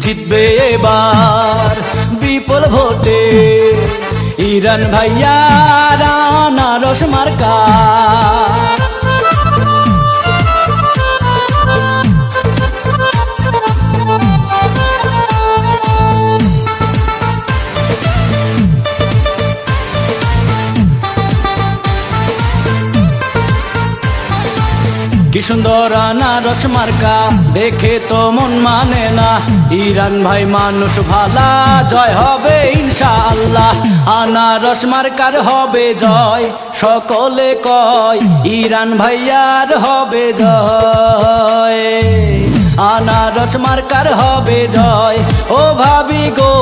জিতবে এবার বিপুল ভোটে ইরান ভাইয়ার আনারস মার্কা। কি সুন্দর আনারস মার্কা, দেখে তো মন মানে না। ইরান ভাই মানুষ ভালা, জয় হবে ইনশাআল্লাহ। আনারস মার্কার হবে জয়, সকলে কয় ইরান ভাইয়ার হবে জয়। আনারস মার্কার হবে জয়, ও ভাবি গো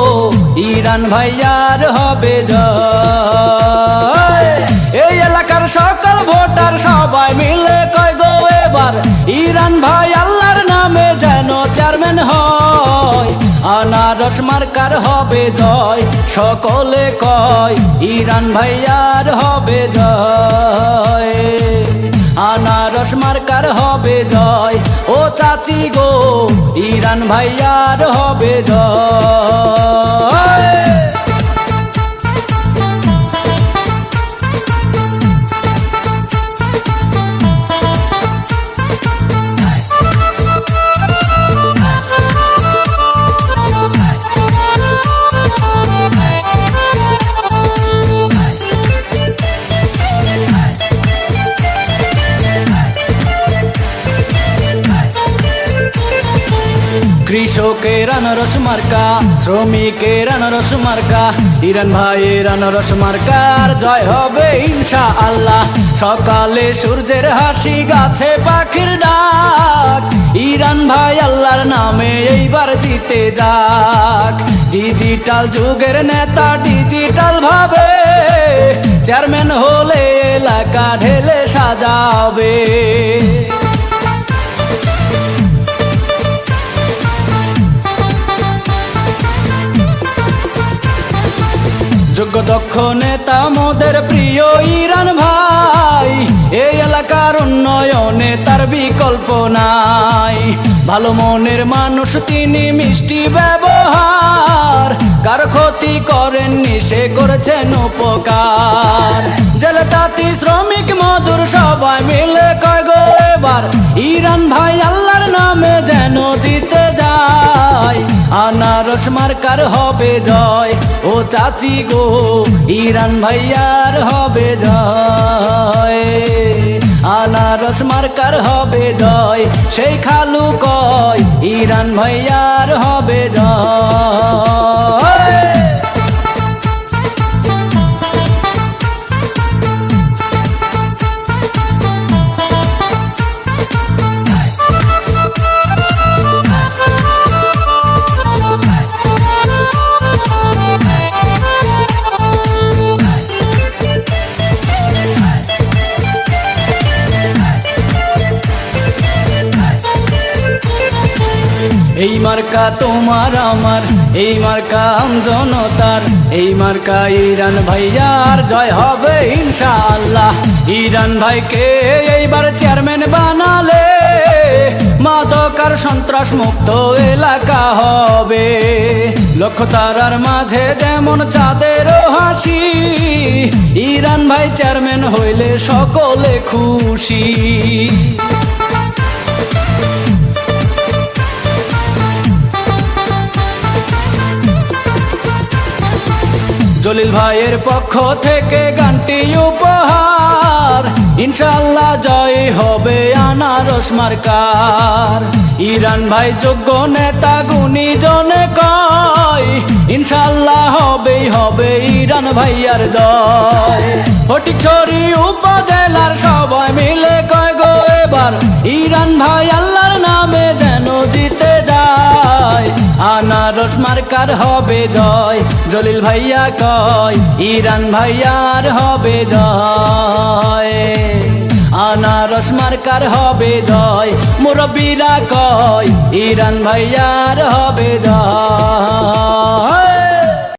ইরান ভাইয়ার হবে জয়। এই এলাকার সকল ভোটার সবাই মিলে কয় গো এবার ইরান ভাই আল্লাহর নামে যেন চেয়ারম্যান হয়। আনারস মার্কার হবে জয়, সকলে কয় ইরান ভাইয়ার হবে জয়। আনারস মার্কার হবে জয়, ও চাচি গো ইরান ভাইয়ার হবে জয়। কৃষকের আনারস মার্কা, শ্রমিকের আনারস মার্কা, ইরান ভাইয়ের আনারস মার্কার জয় হবে ইনশাআল্লাহ। সকালে সূর্যের হাসি, গাছে পাখির ডাক, ইরান ভাই আল্লাহর নামে এইবার জিতে যাক। ডিজিটাল যুগের নেতা ডিজিটাল ভাবে চেয়ারম্যান হলে এলাকা ঢেলে সাজাবে। যোগ্য দক্ষ নেতা মোদের প্রিয় ইরান ভাই, এই এলাকার উন্নয়নে তার বিকল্প নাই। ভালো মনের মানুষ তিনি, মিষ্টি ব্যবহার, কার ক্ষতি করেননি সে করেছেন উপকার। জেলে তাঁতি শ্রমিক মজুর সবাই মিলে কয় গো এবার ইরান ভাই আল্লাহর নামে যেন জিতে যায়। আনারস মার্কার হবে জয়, ও চাচি গো ইরান ভাইয়ার হবে জয়। আনারস মার্কার হবে জয়, সেই খালু কয় ইরান ভাইয়ার হবে জয়। এই মার্কা তোমার আমার, এই মার্কা আমজনতার, এই মার্কা ইরান ভাইয়ার জয় হবে ইনশাআল্লাহ। ইরান ভাইকে এইবার চেয়ারম্যান বানালে মাদক আর সন্ত্রাস মুক্ত এলাকা হবে। লক্ষ তারার মাঝে যেমন চাঁদেরও হাসি, ইরান ভাই চেয়ারম্যান হইলে সকলে খুশি। জলিল ভাইয়ের পক্ষ থেকে গানটি উপহার, ইনশাআল্লাহ জয় হবে আনারস মার্কার। ইরান ভাই যোগ্য নেতা, গুণী জনে কয় ইনশাআল্লাহ হবেই হবে ইরান ভাইয়ার জয়। ফটিকছড়ি উপজেলার সবাই মিলে কয় গো এবার ইরান ভাই আল্লাহর নামে যেন জিতে যায়। আনারস মার্কার হবে জয়, জলিল ভাইয়া কয় ইরান ভাইয়ার হবে জয়। আনারস মার্কার হবে জয়, মুরব্বীরা কয় ইরান ভাইয়ার হবে জয়।